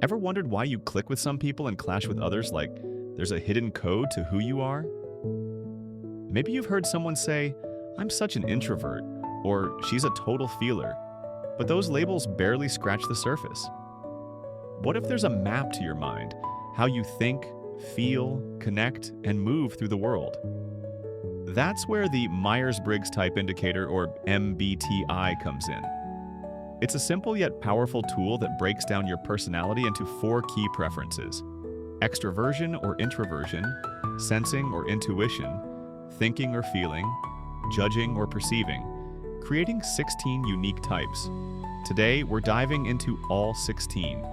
Ever wondered why you click with some people and clash with others, like there's a hidden code to who you are? Maybe you've heard someone say, "I'm such an introvert," or "she's a total feeler," but those labels barely scratch the surface. What if there's a map to your mind, how you think, feel, connect, and move through the world? That's where the Myers-Briggs Type Indicator, or MBTI, comes in. It's a simple yet powerful tool that breaks down your personality into 4 key preferences: extroversion or introversion, sensing or intuition, thinking or feeling, judging or perceiving, creating 16 unique types. Today, we're diving into all 16,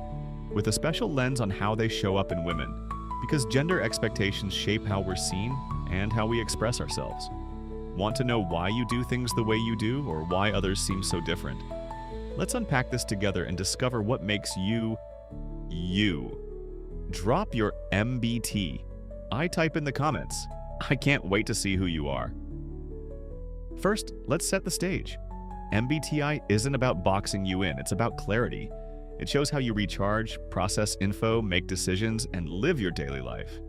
with a special lens on how they show up in women, because gender expectations shape how we're seen and how we express ourselves. Want to know why you do things the way you do, or why others seem so different? Let's unpack this together and discover what makes you, you. Drop your MBTI type in the comments. I can't wait to see who you are. First, let's set the stage. MBTI isn't about boxing you in, it's about clarity. It shows how you recharge, process info, make decisions, and live your daily life.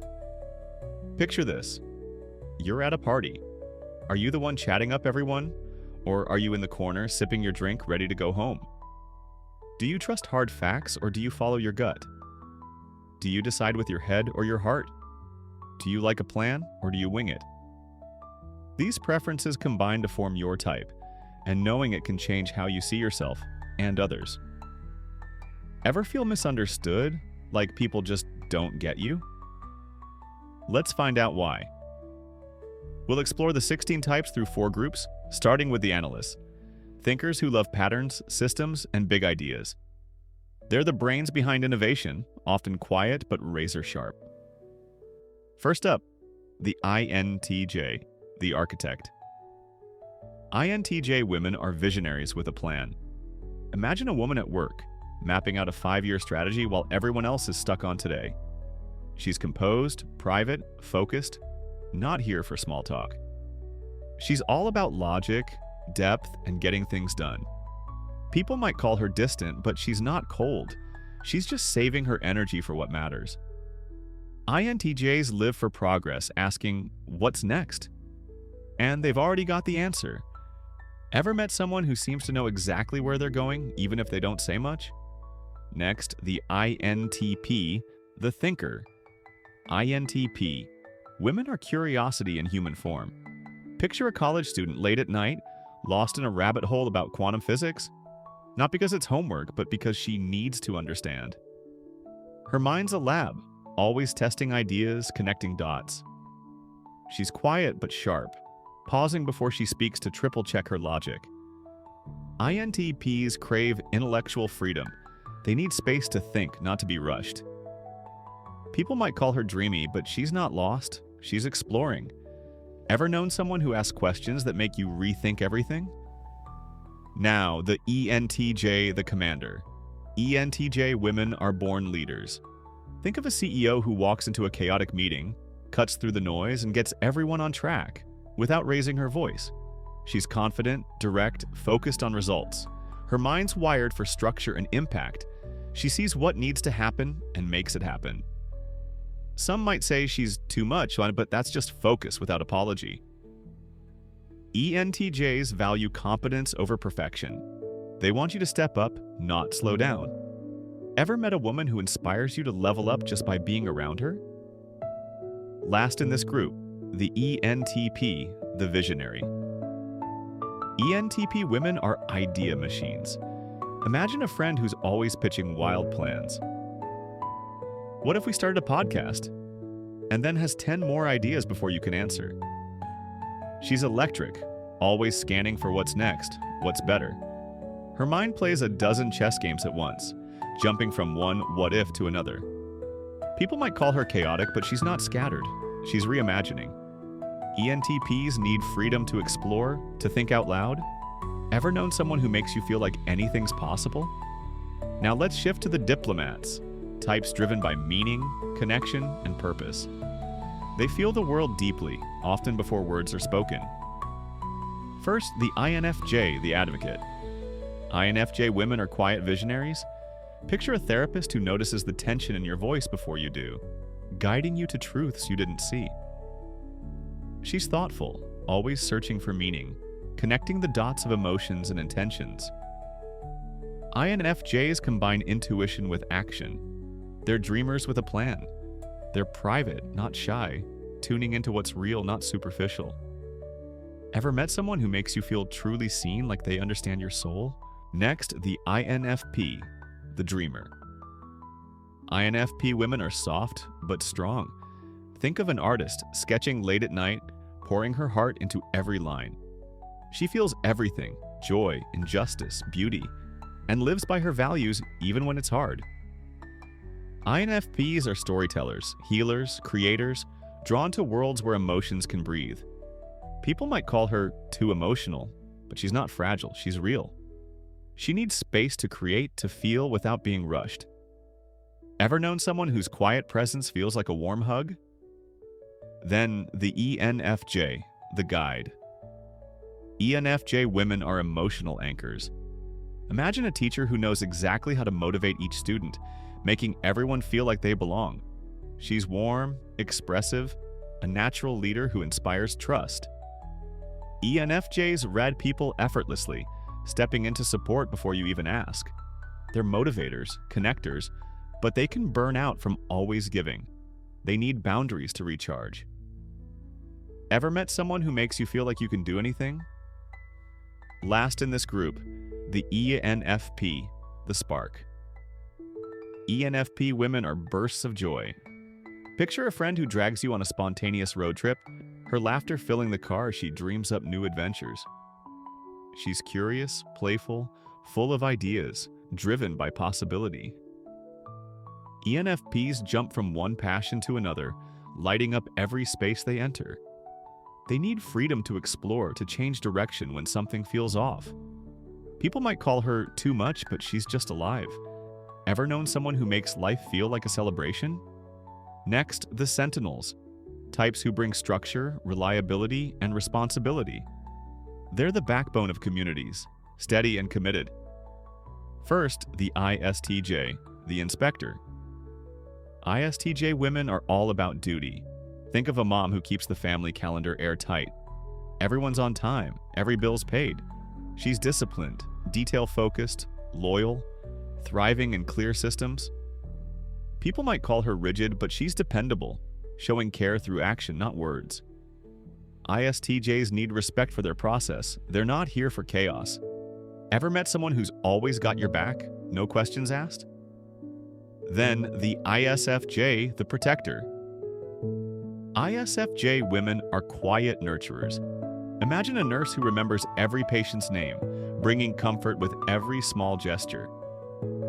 Picture this. You're at a party. Are you the one chatting up everyone? Or are you in the corner, sipping your drink, ready to go home? Do you trust hard facts, or do you follow your gut? Do you decide with your head or your heart? Do you like a plan, or do you wing it? These preferences combine to form your type, and knowing it can change how you see yourself and others. Ever feel misunderstood, like people just don't get you? Let's find out why. We'll explore the 16 types through 4 groups, starting with the analysts, thinkers who love patterns, systems, and big ideas. They're the brains behind innovation, often quiet but razor sharp. First up, the INTJ, the architect. INTJ women are visionaries with a plan. Imagine a woman at work, mapping out a 5-year strategy while everyone else is stuck on today. She's composed, private, focused, not here for small talk. She's all about logic, depth, and getting things done. People might call her distant, but she's not cold. She's just saving her energy for what matters. INTJs live for progress, asking, "What's next?" And they've already got the answer. Ever met someone who seems to know exactly where they're going, even if they don't say much? Next, the INTP, the thinker. INTP. Women are curiosity in human form. Picture a college student late at night, lost in a rabbit hole about quantum physics. Not because it's homework, but because she needs to understand. Her mind's a lab, always testing ideas, connecting dots. She's quiet but sharp, pausing before she speaks to triple-check her logic. INTPs crave intellectual freedom. They need space to think, not to be rushed. People might call her dreamy, but she's not lost. She's exploring. Ever known someone who asks questions that make you rethink everything? Now, the ENTJ, the commander. ENTJ women are born leaders. Think of a CEO who walks into a chaotic meeting, cuts through the noise, and gets everyone on track without raising her voice. She's confident, direct, focused on results. Her mind's wired for structure and impact. She sees what needs to happen and makes it happen. Some might say she's too much, but that's just focus without apology. ENTJs value competence over perfection. They want you to step up, not slow down. Ever met a woman who inspires you to level up just by being around her? Last in this group, the ENTP, the visionary. ENTP women are idea machines. Imagine a friend who's always pitching wild plans. What if we started a podcast? And then has 10 more ideas before you can answer. She's electric, always scanning for what's next, what's better. Her mind plays a dozen chess games at once, jumping from one what if to another. People might call her chaotic, but she's not scattered. She's reimagining. ENTPs need freedom to explore, to think out loud. Ever known someone who makes you feel like anything's possible? Now let's shift to the diplomats, types driven by meaning, connection, and purpose. They feel the world deeply, often before words are spoken. First, the INFJ, the advocate. INFJ women are quiet visionaries. Picture a therapist who notices the tension in your voice before you do, guiding you to truths you didn't see. She's thoughtful, always searching for meaning, connecting the dots of emotions and intentions. INFJs combine intuition with action. They're dreamers with a plan. They're private, not shy, tuning into what's real, not superficial. Ever met someone who makes you feel truly seen, like they understand your soul? Next, the INFP, the dreamer. INFP women are soft but strong. Think of an artist sketching late at night, pouring her heart into every line. She feels everything: joy, injustice, beauty, and lives by her values even when it's hard. INFPs are storytellers, healers, creators, drawn to worlds where emotions can breathe. People might call her too emotional, but she's not fragile, she's real. She needs space to create, to feel without being rushed. Ever known someone whose quiet presence feels like a warm hug? Then the ENFJ, the guide. ENFJ women are emotional anchors. Imagine a teacher who knows exactly how to motivate each student, making everyone feel like they belong. She's warm, expressive, a natural leader who inspires trust. ENFJs read people effortlessly, stepping into support before you even ask. They're motivators, connectors, but they can burn out from always giving. They need boundaries to recharge. Ever met someone who makes you feel like you can do anything? Last in this group, the ENFP, the spark. ENFP women are bursts of joy. Picture a friend who drags you on a spontaneous road trip, her laughter filling the car as she dreams up new adventures. She's curious, playful, full of ideas, driven by possibility. ENFPs jump from one passion to another, lighting up every space they enter. They need freedom to explore, to change direction when something feels off. People might call her too much, but she's just alive. Ever known someone who makes life feel like a celebration? Next, the Sentinels, types who bring structure, reliability, and responsibility. They're the backbone of communities, steady and committed. First, the ISTJ, the inspector. ISTJ women are all about duty. Think of a mom who keeps the family calendar airtight. Everyone's on time, every bill's paid. She's disciplined, detail-focused, loyal, thriving in clear systems. People might call her rigid, but she's dependable, showing care through action, not words. ISTJs need respect for their process. They're not here for chaos. Ever met someone who's always got your back, no questions asked? Then the ISFJ, the protector. ISFJ women are quiet nurturers. Imagine a nurse who remembers every patient's name, bringing comfort with every small gesture.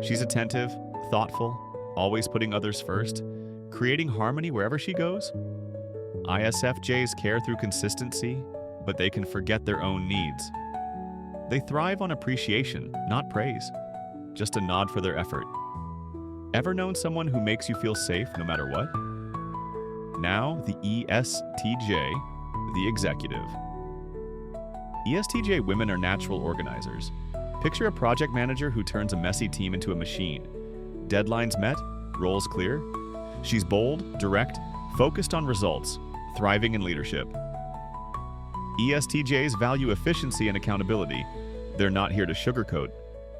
She's attentive, thoughtful, always putting others first, creating harmony wherever she goes. ISFJs care through consistency, but they can forget their own needs. They thrive on appreciation, not praise, just a nod for their effort. Ever known someone who makes you feel safe no matter what? Now, the ESTJ, the executive. ESTJ women are natural organizers. Picture a project manager who turns a messy team into a machine. Deadlines met, roles clear. She's bold, direct, focused on results, thriving in leadership. ESTJs value efficiency and accountability. They're not here to sugarcoat.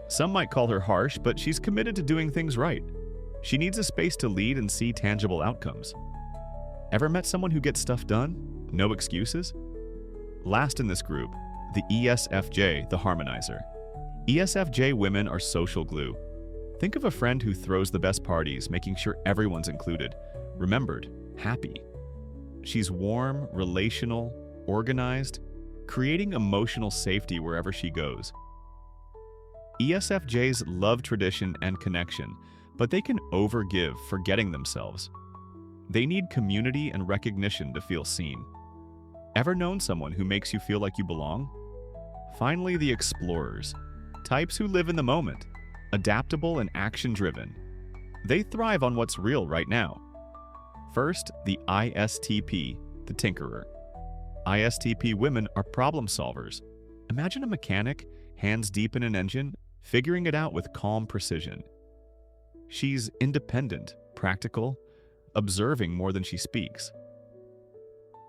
Some might call her harsh, but she's committed to doing things right. She needs a space to lead and see tangible outcomes. Ever met someone who gets stuff done? No excuses? Last in this group, the ESFJ, the harmonizer. ESFJ women are social glue. Think of a friend who throws the best parties, making sure everyone's included, remembered, happy. She's warm, relational, organized, creating emotional safety wherever she goes. ESFJs love tradition and connection, but they can overgive, forgetting themselves. They need community and recognition to feel seen. Ever known someone who makes you feel like you belong? Finally, the explorers, types who live in the moment, adaptable and action-driven. They thrive on what's real right now. First, the ISTP, the tinkerer. ISTP women are problem solvers. Imagine a mechanic, hands deep in an engine, figuring it out with calm precision. She's independent, practical, observing more than she speaks.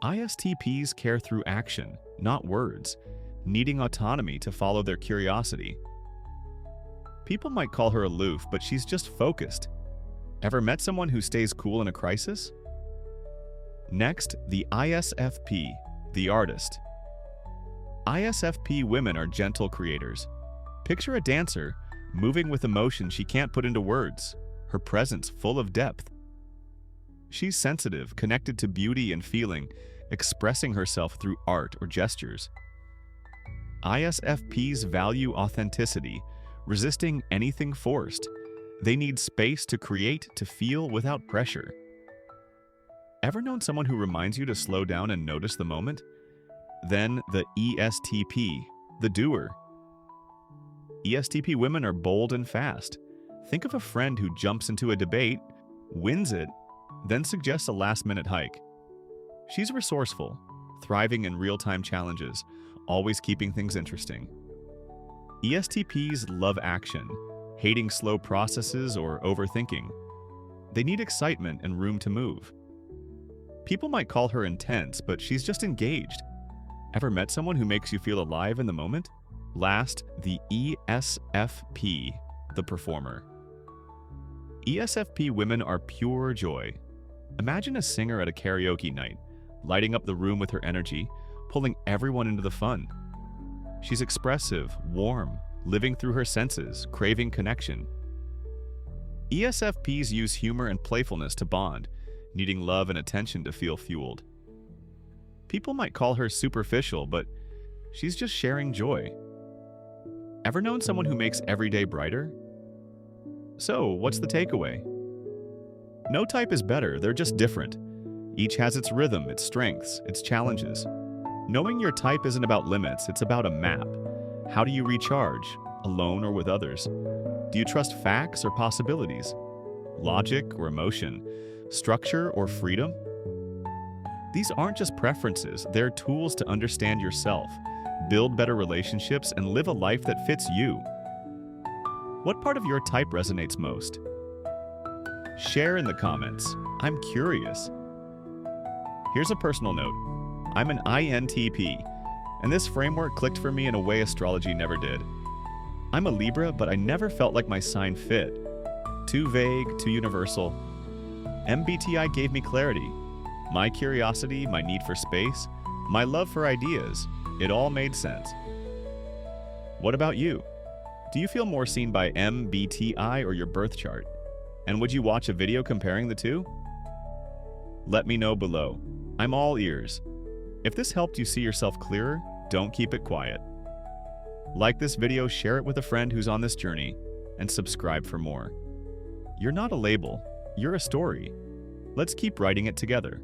ISTPs care through action, not words, needing autonomy to follow their curiosity. People might call her aloof, but she's just focused. Ever met someone who stays cool in a crisis? Next, the ISFP, the artist. ISFP women are gentle creators. Picture a dancer, moving with emotion she can't put into words, her presence full of depth. She's sensitive, connected to beauty and feeling, expressing herself through art or gestures. ISFPs value authenticity, resisting anything forced. They need space to create, to feel without pressure. Ever known someone who reminds you to slow down and notice the moment? Then the ESTP, the doer. ESTP women are bold and fast. Think of a friend who jumps into a debate, wins it, then suggests a last-minute hike. She's resourceful, thriving in real-time challenges, always keeping things interesting. ESTPs love action, hating slow processes or overthinking. They need excitement and room to move. People might call her intense, but she's just engaged. Ever met someone who makes you feel alive in the moment? Last, the ESFP, the performer. ESFP women are pure joy. Imagine a singer at a karaoke night, lighting up the room with her energy, pulling everyone into the fun. She's expressive, warm, living through her senses, craving connection. ESFPs use humor and playfulness to bond, needing love and attention to feel fueled. People might call her superficial, but she's just sharing joy. Ever known someone who makes every day brighter? So, what's the takeaway? No type is better, they're just different. Each has its rhythm, its strengths, its challenges. Knowing your type isn't about limits, it's about a map. How do you recharge, alone or with others? Do you trust facts or possibilities? Logic or emotion? Structure or freedom? These aren't just preferences, they're tools to understand yourself, build better relationships, and live a life that fits you. What part of your type resonates most? Share in the comments. I'm curious. Here's a personal note. I'm an INTP, and this framework clicked for me in a way astrology never did. I'm a Libra, but I never felt like my sign fit. Too vague, too universal. MBTI gave me clarity. My curiosity, my need for space, my love for ideas, it all made sense. What about you? Do you feel more seen by MBTI or your birth chart? And would you watch a video comparing the two? Let me know below. I'm all ears. If this helped you see yourself clearer, don't keep it quiet. Like this video, share it with a friend who's on this journey, and subscribe for more. You're not a label, you're a story. Let's keep writing it together.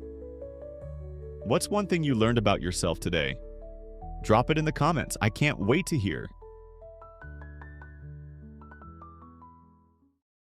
What's one thing you learned about yourself today? Drop it in the comments. I can't wait to hear.